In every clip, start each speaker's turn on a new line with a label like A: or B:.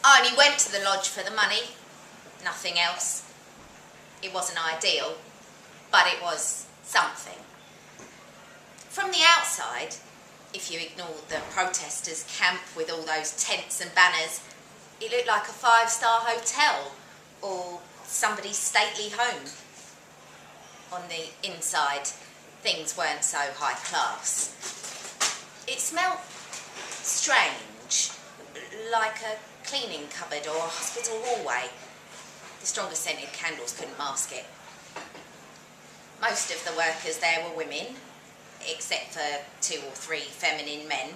A: I only went to the lodge for the money, nothing else. It wasn't ideal, but it was something. From the outside, if you ignore the protesters' camp with all those tents and banners, it looked like a five-star hotel or somebody's stately home. On the inside, things weren't so high class. It smelled strange, like a cleaning cupboard or a hospital hallway. The strongest scented candles couldn't mask it. Most of the workers there were women, except for 2 or 3 feminine men.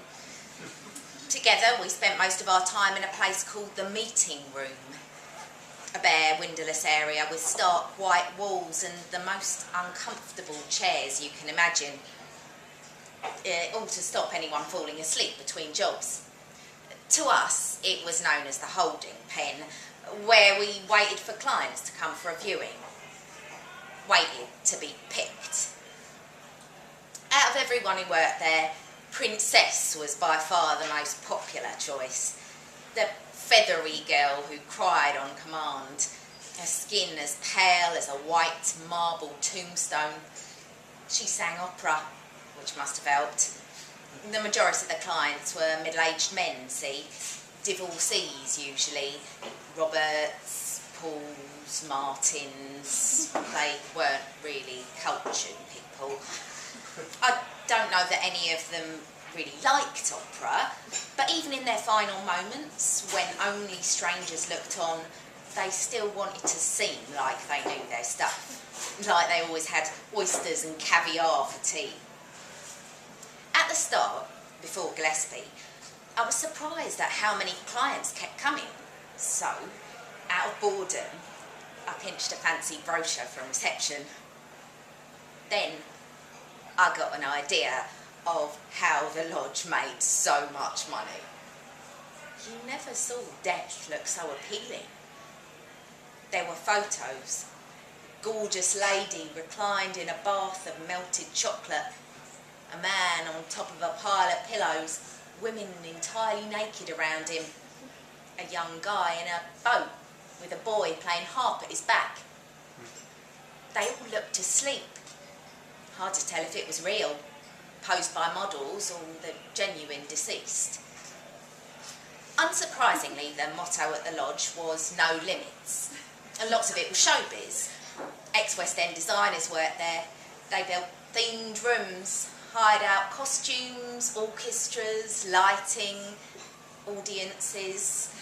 A: Together, we spent most of our time in a place called the meeting room, a bare, windowless area with stark white walls and the most uncomfortable chairs you can imagine, all to stop anyone falling asleep between jobs. To us, it was known as the holding pen, where we waited for clients to come for a viewing, waited to be picked. Out of everyone who worked there, Princess was by far the most popular choice. The feathery girl who cried on command, her skin as pale as a white marble tombstone. She sang opera, which must have helped. The majority of the clients were middle-aged men, see, divorcees usually, Roberts, Pauls, Martins. They weren't really cultured people. I don't know that any of them really liked opera, but even in their final moments, when only strangers looked on, they still wanted to seem like they knew their stuff, like they always had oysters and caviar for tea. At the start, before Gillespie, I was surprised at how many clients kept coming. So, out of boredom, I pinched a fancy brochure from reception. Then, I got an idea of how the lodge made so much money. You never saw death look so appealing. There were photos. Gorgeous lady reclined in a bath of melted chocolate. A man on top of a pile of pillows, women entirely naked around him. A young guy in a boat with a boy playing harp at his back. They all looked asleep. Hard to tell if it was real, posed by models or the genuine deceased. Unsurprisingly, the motto at the lodge was no limits. And lots of it was showbiz. Ex-West End designers worked there. They built themed rooms, hired out costumes, orchestras, lighting, audiences.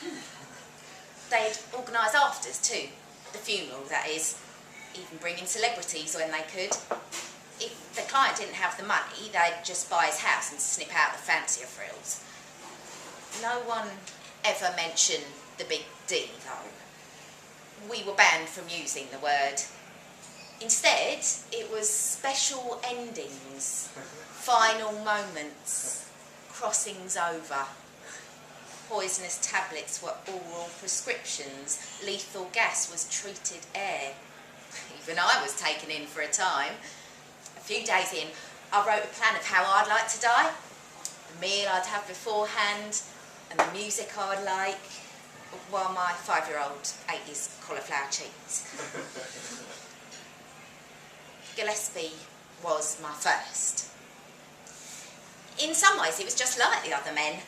A: They'd organise afters too, the funeral that is, even bring in celebrities when they could. If the client didn't have the money, they'd just buy his house and snip out the fancier frills. No one ever mentioned the big D, though. We were banned from using the word. Instead, it was special endings, final moments, crossings over. Poisonous tablets were oral prescriptions. Lethal gas was treated air. Even I was taken in for a time. A few days in, I wrote a plan of how I'd like to die, the meal I'd have beforehand, and the music I would like, while my 5-year-old ate his cauliflower cheese. Gillespie was my first. In some ways, it was just like the other men.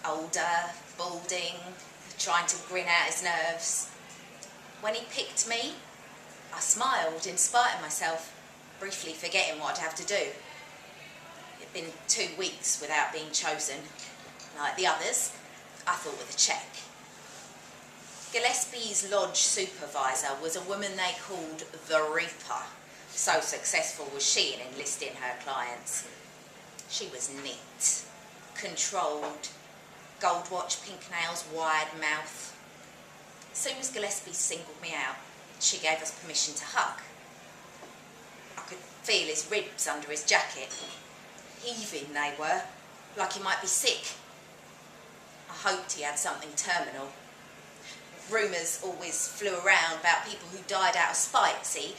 A: Older, balding, trying to grin out his nerves. When he picked me, I smiled in spite of myself, briefly forgetting what I'd have to do. It'd been 2 weeks without being chosen. Like the others, I thought with a check. Gillespie's lodge supervisor was a woman they called the Reaper. So successful was she in enlisting her clients. She was neat, controlled, gold watch, pink nails, wide mouth. As soon as Gillespie singled me out, she gave us permission to hug. I could feel his ribs under his jacket. Heaving they were, like he might be sick. I hoped he had something terminal. Rumours always flew around about people who died out of spite, see,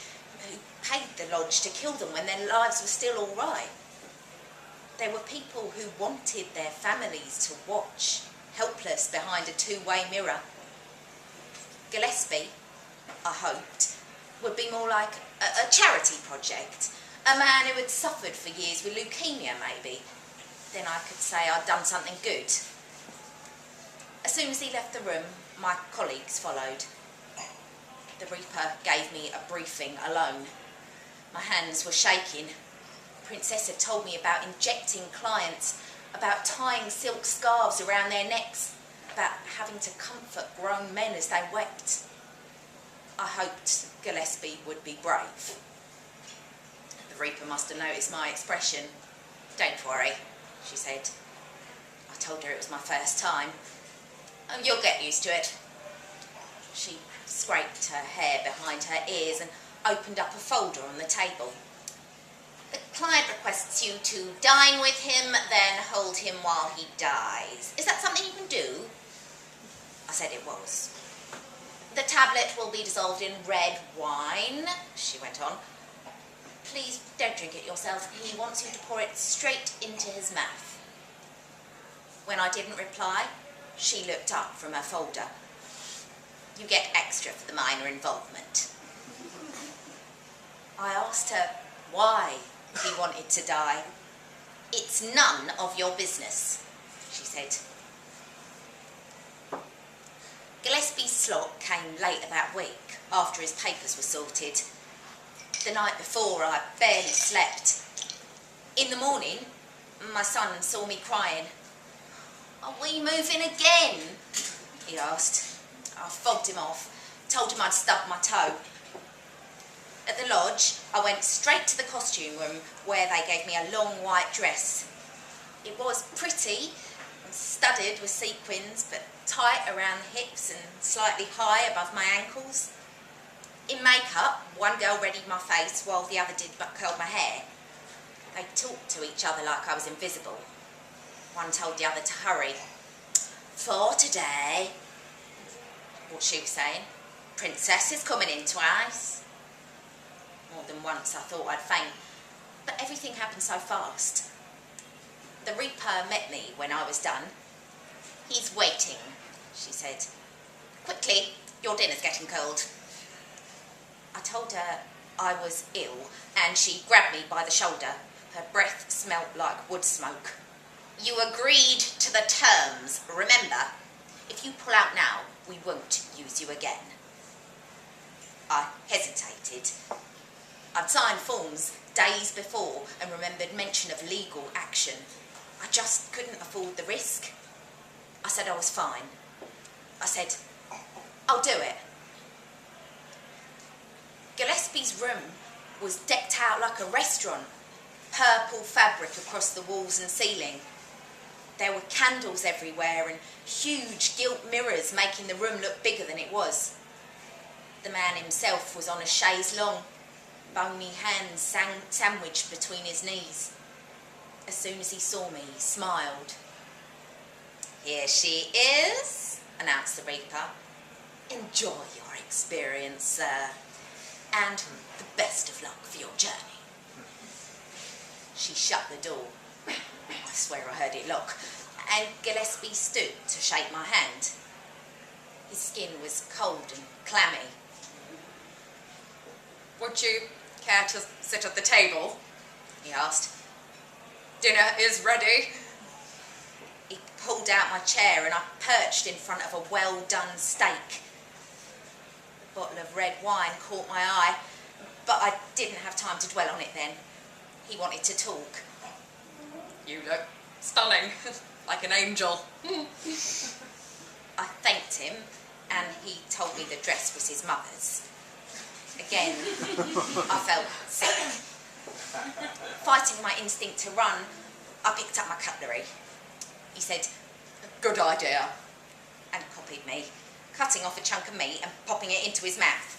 A: who paid the lodge to kill them when their lives were still all right. There were people who wanted their families to watch, helpless behind a two-way mirror. Gillespie, I hoped, would be more like a charity project, a man who had suffered for years with leukemia, maybe. Then I could say I'd done something good. As soon as he left the room, my colleagues followed. The Reaper gave me a briefing alone. My hands were shaking. Princess had told me about injecting clients, about tying silk scarves around their necks, about having to comfort grown men as they wept. I hoped Gillespie would be brave. The Reaper must have noticed my expression. "Don't worry," she said. I told her it was my first time. "Oh, you'll get used to it." She scraped her hair behind her ears and opened up a folder on the table. "The client requests you to dine with him, then hold him while he dies. Is that something you can do?" I said it was. "The tablet will be dissolved in red wine," she went on. "Please don't drink it yourself. He wants you to pour it straight into his mouth." When I didn't reply, she looked up from her folder. "You get extra for the minor involvement." I asked her why he wanted to die. "It's none of your business," she said. Gillespie's slot came late that week, after his papers were sorted. The night before, I barely slept. In the morning, my son saw me crying. "Are we moving again?" he asked. I fobbed him off, told him I'd stubbed my toe. At the lodge, I went straight to the costume room, where they gave me a long white dress. It was pretty and studded with sequins, but tight around the hips and slightly high above my ankles. In makeup, one girl readied my face while the other did but curled my hair. They talked to each other like I was invisible. One told the other to hurry. "For today," what she was saying, "Princess is coming in twice." More than once I thought I'd faint, but everything happened so fast. The Reaper met me when I was done. "He's waiting," she said. "Quickly, your dinner's getting cold." I told her I was ill, and she grabbed me by the shoulder. Her breath smelt like wood smoke. "You agreed to the terms, remember? If you pull out now, we won't use you again." I hesitated. I'd signed forms days before and remembered mention of legal action. I just couldn't afford the risk. I said I was fine. I said, "I'll do it." Gillespie's room was decked out like a restaurant. Purple fabric across the walls and ceiling. There were candles everywhere and huge gilt mirrors making the room look bigger than it was. The man himself was on a chaise longue, bony hands sandwiched between his knees. As soon as he saw me, he smiled. "Here she is," announced the Reaper. "Enjoy your experience, sir, and the best of luck for your journey." She shut the door. I swear I heard it lock, and Gillespie stood to shake my hand. His skin was cold and clammy. "Would you care to sit at the table?" he asked. "Dinner is ready." He pulled out my chair and I perched in front of a well-done steak. A bottle of red wine caught my eye, but I didn't have time to dwell on it then. He wanted to talk. "You look stunning, like an angel." I thanked him and he told me the dress was his mother's. Again, I felt sick. Fighting my instinct to run, I picked up my cutlery. He said, "Good idea," and copied me, cutting off a chunk of meat and popping it into his mouth.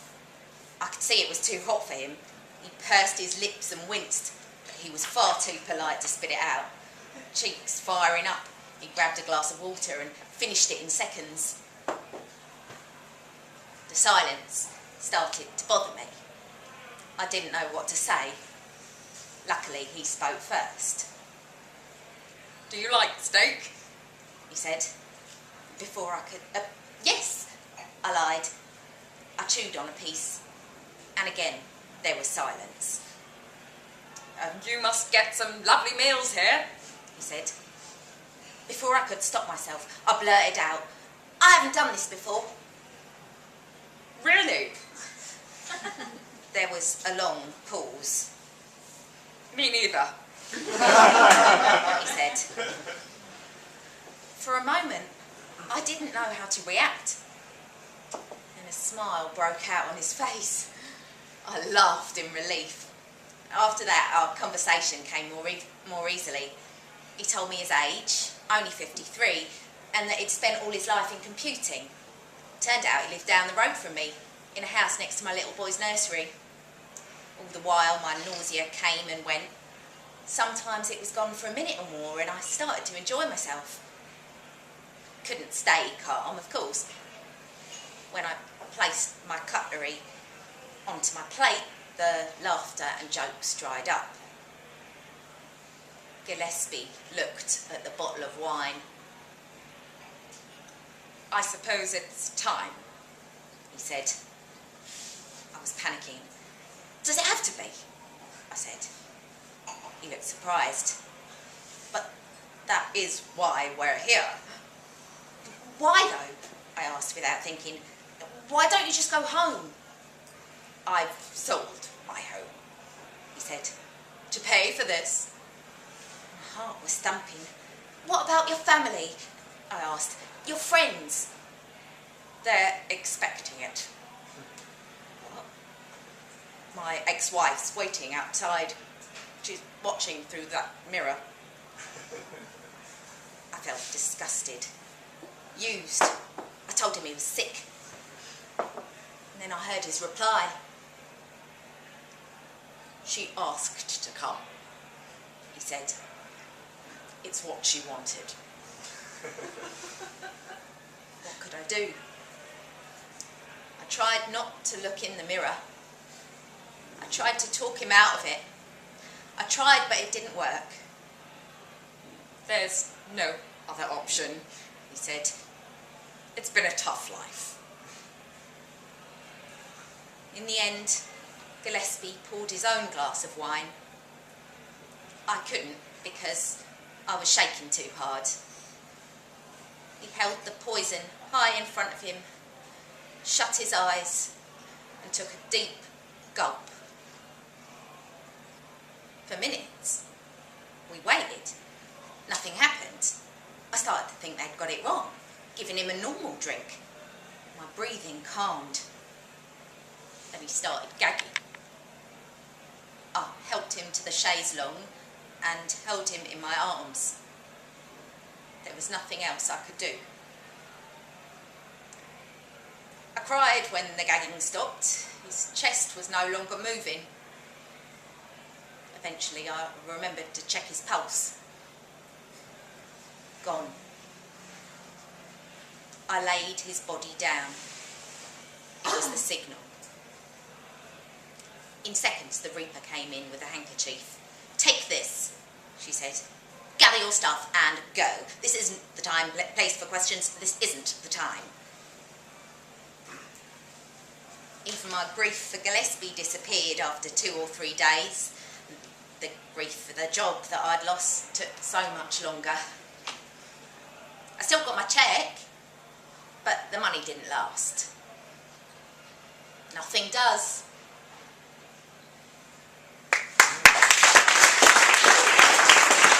A: I could see it was too hot for him. He pursed his lips and winced, but he was far too polite to spit it out. Cheeks firing up, he grabbed a glass of water and finished it in seconds. The silence started to bother me. I didn't know what to say. Luckily, he spoke first. "Do you like steak?" he said. before I could... yes, I lied. I chewed on a piece, and again there was silence.
B: You must get some lovely meals here,
A: he said. Before I could stop myself, I blurted out, I haven't done this before.
B: Really?
A: There was a long pause.
B: Me neither,
A: he said. For a moment, I didn't know how to react. And a smile broke out on his face. I laughed in relief. After that, our conversation came more easily. He told me his age, only 53, and that he'd spent all his life in computing. Turned out he lived down the road from me, in a house next to my little boy's nursery. All the while, my nausea came and went. Sometimes it was gone for a minute or more, and I started to enjoy myself. Couldn't stay calm, of course. When I placed my cutlery onto my plate, the laughter and jokes dried up. Gillespie looked at the bottle of wine.
B: I suppose it's time,
A: he said. I was panicking. Does it have to be? I said. He looked surprised. But that is why we're here. Why though? I asked without thinking. Why don't you just go home? I've sold my home, he said.
B: To pay for this?
A: My heart was thumping. What about your family? I asked. Your friends?
B: They're expecting it.
A: What?
B: My ex-wife's waiting outside. She's watching through that mirror.
A: I felt disgusted. Used. I told him he was sick. And then I heard his reply.
B: She asked to come, he said. It's what she wanted.
A: What could I do? I tried not to look in the mirror. I tried to talk him out of it. I tried, but it didn't work.
B: There's no other option,
A: he said.
B: It's been a tough life.
A: In the end, Gillespie poured his own glass of wine. I couldn't because I was shaking too hard. He held the poison high in front of him, shut his eyes, and took a deep gulp. For minutes, we waited. Nothing happened. I started to think they'd got it wrong, giving him a normal drink. My breathing calmed. Then he started gagging. I helped him to the chaise longue and held him in my arms. There was nothing else I could do. I cried when the gagging stopped. His chest was no longer moving. Eventually I remembered to check his pulse. Gone. I laid his body down. It was the signal. In seconds the Reaper came in with a handkerchief. Take this, she said. Gather your stuff and go. This isn't the time, place for questions. This isn't the time. Even my grief for Gillespie disappeared after 2 or 3 days. The grief for the job that I'd lost took so much longer. I still got my cheque, but the money didn't last. Nothing does.